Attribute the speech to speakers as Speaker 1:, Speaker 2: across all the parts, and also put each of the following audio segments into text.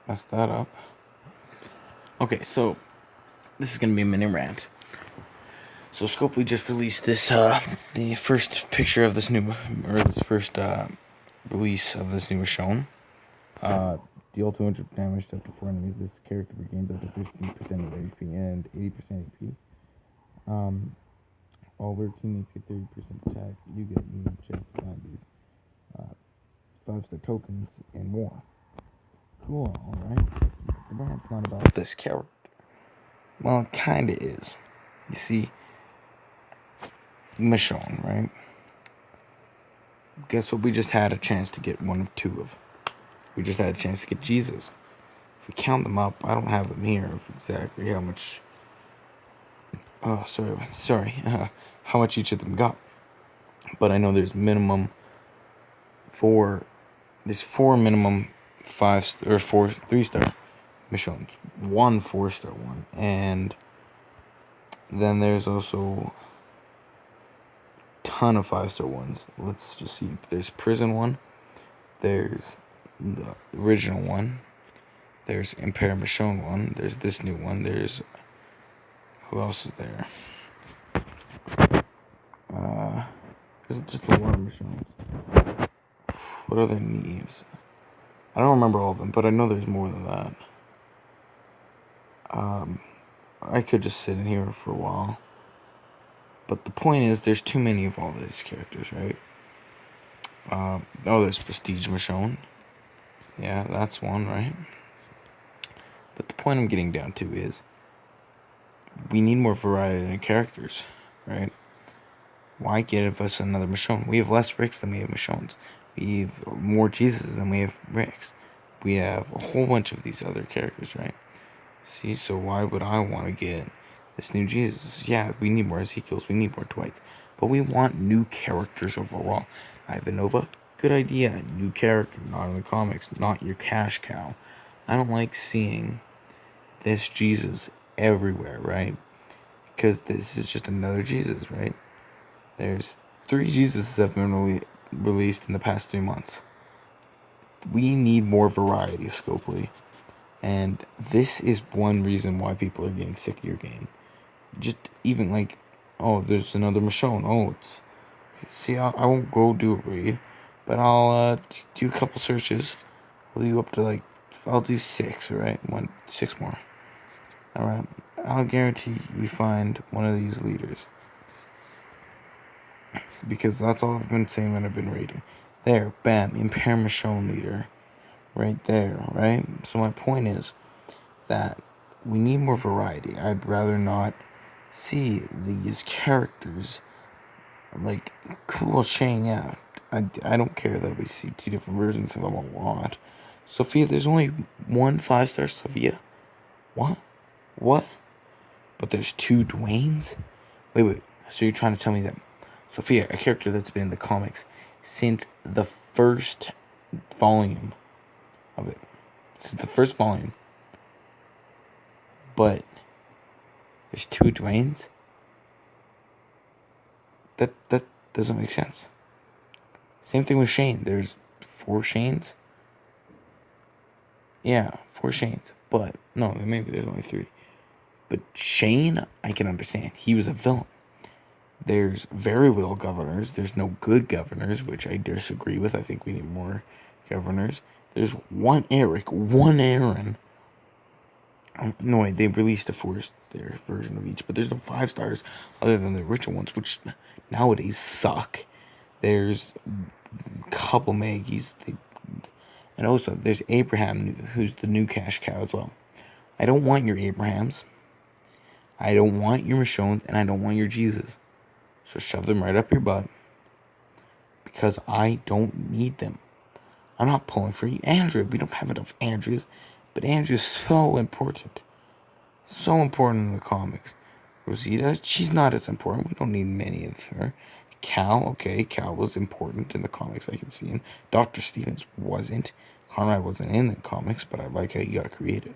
Speaker 1: messed that up. Okay, so this is gonna be a mini rant. So Scopely just released this, the first picture of this new, or this first release of this new Michonne. Deal 200 damage to up to 4 enemies. This character regains up to 15% of HP and 80% HP. All their teammates get 30% attack. You get new chests to find these 5-star tokens and more. Cool, alright. The rant's not about this character. Well, it kinda is. You see, Michonne, right? Guess what we just had a chance to get one of two of? We just had a chance to get Jesus. If we count them up, I don't have them here of exactly how much... Oh, sorry. How much each of them got. But I know there's minimum 4... There's 4 minimum 5 or 4 3-star Michonnes. 1 4-star one. And then there's also ton of 5-star ones. Let's just see. There's prison one. There's the original one. There's Impair Michonne one. There's this new one. There's... Who else is there? There's just a lot of Michonnes. What are their names? I don't remember all of them, but I know there's more than that. I could just sit in here for a while. But the point is, there's too many of all these characters, right? There's Prestige Michonne. Yeah, that's one, right? But the point I'm getting down to is, we need more variety in characters, right? Why give us another Michonne? We have less Ricks than we have Michonnes. We have more Jesus than we have Ricks. We have a whole bunch of these other characters, right? See, so why would I want to get this new Jesus? Yeah, we need more Ezekiels, we need more Dwights. But we want new characters overall. Ivanova, good idea. New character, not in the comics, not your cash cow. I don't like seeing this Jesus everywhere, right? Because this is just another Jesus, right? There's 3 Jesuses that have been released in the past 3 months. We need more variety, Scopely. And this is one reason why people are getting sick of your game. Just even like, oh, there's another Michonne. Oh, it's... See, I won't go do a raid, but I'll do a couple searches. I'll do up to like... I'll do 6, alright? 6 more. Alright. I'll guarantee we find one of these leaders. Because that's all I've been saying when I've been raiding. There, bam, Impair Michonne leader. Right there, right? So my point is that we need more variety. I'd rather not see these characters like cool Shane out. I don't care that we see 2 different versions of them a lot. Sophia, there's only 1 5-star Sophia. What? But there's 2 Dwaynes? Wait. So you're trying to tell me that Sophia, a character that's been in the comics since the first volume of it. Since the first volume. But there's 2 Dwaynes? That doesn't make sense. Same thing with Shane. There's 4 Shanes. Yeah, 4 Shanes. But no, maybe there's only 3. But Shane, I can understand. He was a villain. There's very little governors. There's no good governors, which I disagree with. I think we need more governors. There's 1 Eric, 1 Aaron. No, they released their version of each, but there's no 5 stars other than the original ones, which nowadays suck. There's a couple Maggies, and also there's Abraham, who's the new cash cow as well. I don't want your Abrahams. I don't want your Michonnes, and I don't want your Jesus. So shove them right up your butt. Because I don't need them. I'm not pulling for you. Andrew, we don't have enough Andrews. But Andrew's so important. So important in the comics. Rosita, she's not as important. We don't need many of her. Cal, okay, Cal was important in the comics, I can see him. Dr. Stevens wasn't. Conrad wasn't in the comics, but I like how he got creative.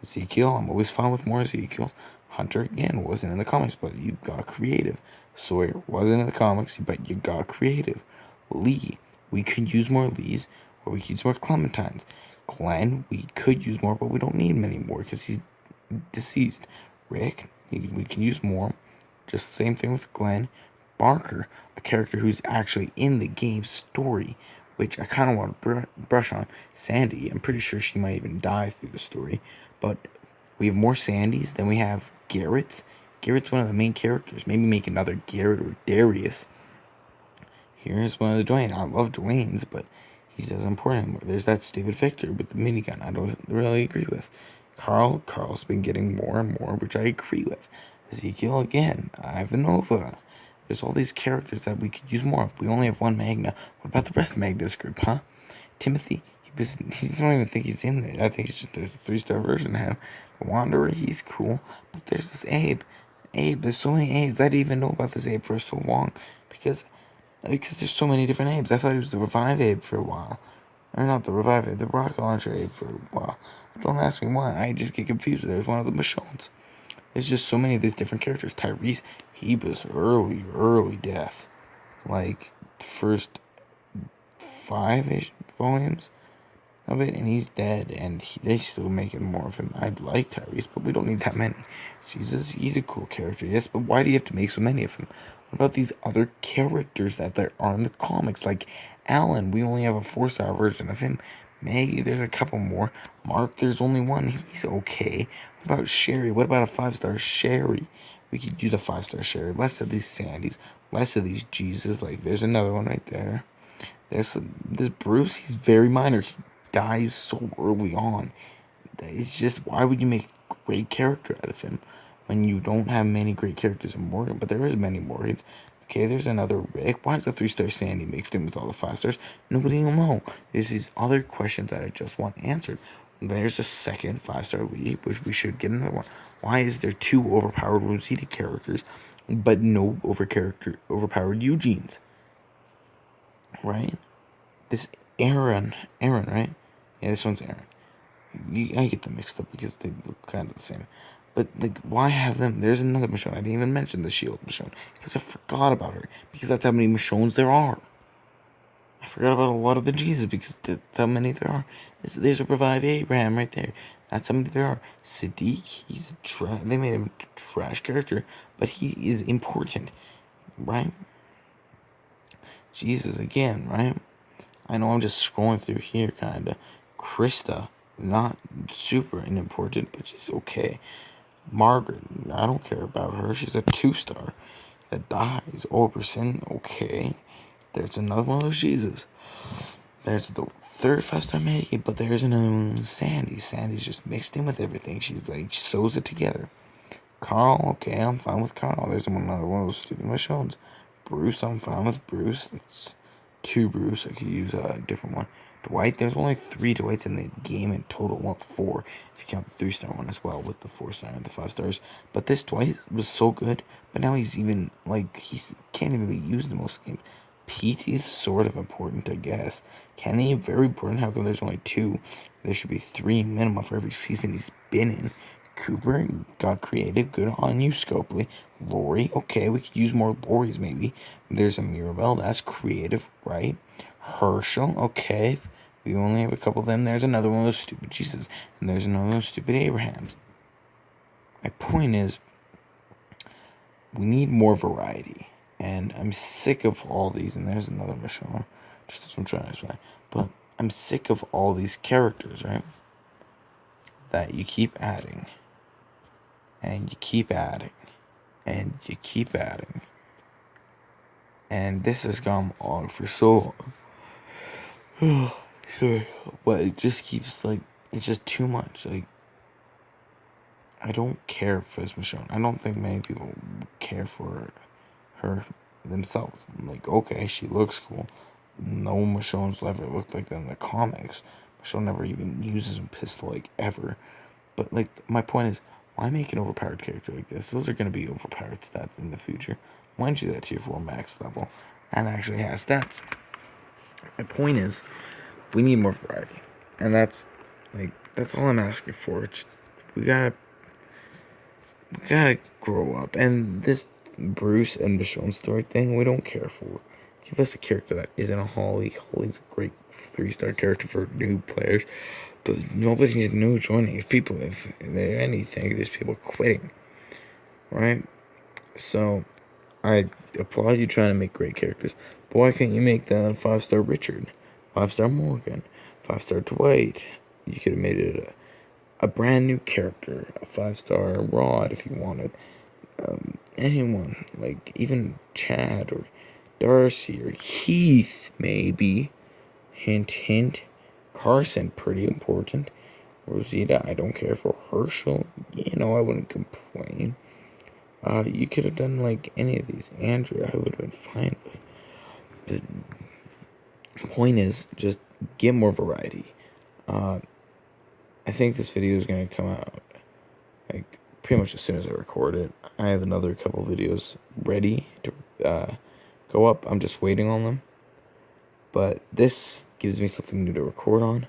Speaker 1: Ezekiel, I'm always fine with more Ezekiels. Hunter, again, wasn't in the comics, but you got creative. Sawyer wasn't in the comics, but you got creative. Lee, we could use more Lees, or we could use more Clementines. Glenn, we could use more, but we don't need him anymore because he's deceased. Rick, we can use more. Just same thing with Glenn. Barker, a character who's actually in the game story, which I kind of want to brush on. Sandy, I'm pretty sure she might even die through the story, but we have more Sandys than we have Garrett's. Garrett's one of the main characters. Maybe make another Garrett or Darius. Here's one of the Dwayne. I love Dwayne's, but he's as important anymore. There's that stupid Victor with the minigun. I don't really agree with. Carl's been getting more and more, which I agree with. Ezekiel again. Ivanova. There's all these characters that we could use more of. We only have one Magna. What about the rest of Magna's group, huh? Timothy. He don't even think he's in there. I think it's just there's a 3-star version of him. The Wanderer, he's cool. But there's this Abe. There's so many Abes. I didn't even know about this Abe for so long. Because there's so many different Abes. I thought he was the Revive Abe for a while. Or not the Revive Abe, the Rocket Launcher Abe for a while. Don't ask me why. I just get confused. There's one of the Michonnes. There's just so many of these different characters. Tyrese, he was early death. Like, the first 5-ish volumes of it, and he's dead, and they still making more of him. I'd like Tyrese, but we don't need that many. Jesus, he's a cool character, yes, but why do you have to make so many of him? What about these other characters that there are in the comics? Like Alan, we only have a 4-star version of him. Maggie, there's a couple more. Mark, there's only one. He's okay. What about Sherry? What about a 5-star Sherry? We could use a 5-star Sherry. Less of these Sandys. Less of these Jesus. Like, there's another one right there. There's this Bruce. He's very minor. He dies so early on. It's just, why would you make a great character out of him when you don't have many great characters in Morgan? But there is many Morgans. Okay, there's another Rick. Why is the 3-star Sandy mixed in with all the 5-stars? Nobody will know. There's these other questions that I just want answered. There's a second 5-star Lee, which we should get another one. Why is there 2 overpowered Rosita characters, but no overpowered Eugenes? Right? This Aaron, right? Yeah, this one's Aaron. I get them mixed up because they look kind of the same. But, like, why have them? There's another Michonne. I didn't even mention the Shield Michonne because I forgot about her. Because that's how many Michonnes there are. I forgot about a lot of the Jesus because that's how many there are. There's a Revive Abraham right there. That's how many there are. Sadiq, he's they made him a trash character, but he is important, right? Jesus again, right? I know I'm just scrolling through here, kinda. Krista, not super unimportant, but she's okay. Margaret, I don't care about her. She's a 2-star that dies. Oberson, okay. There's another one of those Jesus. There's the third 5-star Maggie, but there's another one, Sandy. Sandy's just mixed in with everything. She's like, sews it together. Carl, okay, I'm fine with Carl. There's another one of those stupid Michonnes. Bruce, I'm fine with Bruce. That's 2 Bruce. I could use a different one. Dwight, there's only 3 Dwights in the game in total. Well, 4 if you count the 3-star one as well with the 4-star and the 5 stars. But this Dwight was so good, but now he's even, like, he can't even be used in most games. Pete is sort of important, I guess. Kenny, very important. How come there's only 2? There should be 3 minimum for every season he's been in. Cooper got creative. Good on you, Scopely. Lori, okay, we could use more Loris maybe. There's a Mirabelle, that's creative, right? Herschel, okay. We only have a couple of them. There's another one of those stupid Jesus. And there's another one of those stupid Abrahams. My point is, we need more variety. And I'm sick of all these. And there's another Michelle. Just as I'm trying to explain. But I'm sick of all these characters, right? That you keep adding. And you keep adding. And you keep adding. And this has gone on for so long. Sure. But it just keeps, like, it's just too much. Like, I don't care for this Michonne. I don't think many people care for her themselves. I'm like, okay, she looks cool. No Michonne's ever looked like that in the comics. Michonne never even uses a pistol, like, ever. But, like, my point is, why make an overpowered character like this? Those are going to be overpowered stats in the future. Why don't you do that tier 4 max level and actually has stats? My point is, we need more variety. And that's all I'm asking for. We gotta grow up. And this Bruce and Michonne story thing, we don't care for. Give us a character that isn't a Holly. Holly's a great 3-star character for new players. But nobody's new joining. If anything, there's people quitting, right? So, I applaud you trying to make great characters, but why can't you make the 5-star Richard, 5-star Morgan, 5-star Dwight? You could have made it a brand new character, a 5-star Rod if you wanted. Anyone, like even Chad or Darcy or Keith, maybe. Hint, hint. Carson, pretty important. Rosita, I don't care for Herschel. I wouldn't complain. You could have done like any of these. Andrea, I would have been fine with. The point is, just get more variety. I think this video is gonna come out like pretty much as soon as I record it. I have another couple videos ready to go up. I'm just waiting on them. But this gives me something new to record on.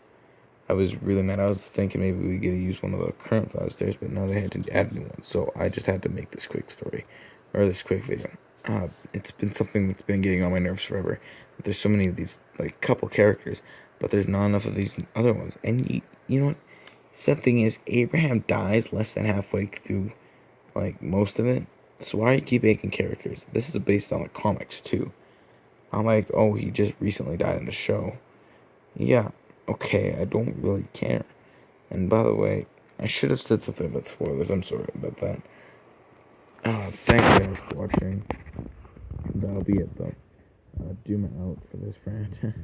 Speaker 1: I was really mad. I was thinking maybe we could use one of the current 5-stars, but no, they had to add new ones. So I just had to make this quick story, or this quick video. It's been something that's been getting on my nerves forever. There's so many of these, like, couple characters, but there's not enough of these other ones. And you know what? Sad thing is, Abraham dies less than halfway through, like, most of it. So why do you keep making characters? This is based on the comics, too. I'm like, oh, he just recently died in the show. Yeah, okay, I don't really care. And by the way, I should have said something about spoilers. I'm sorry about that. Thank you guys for watching. That'll be it, though. Doom out for this rant.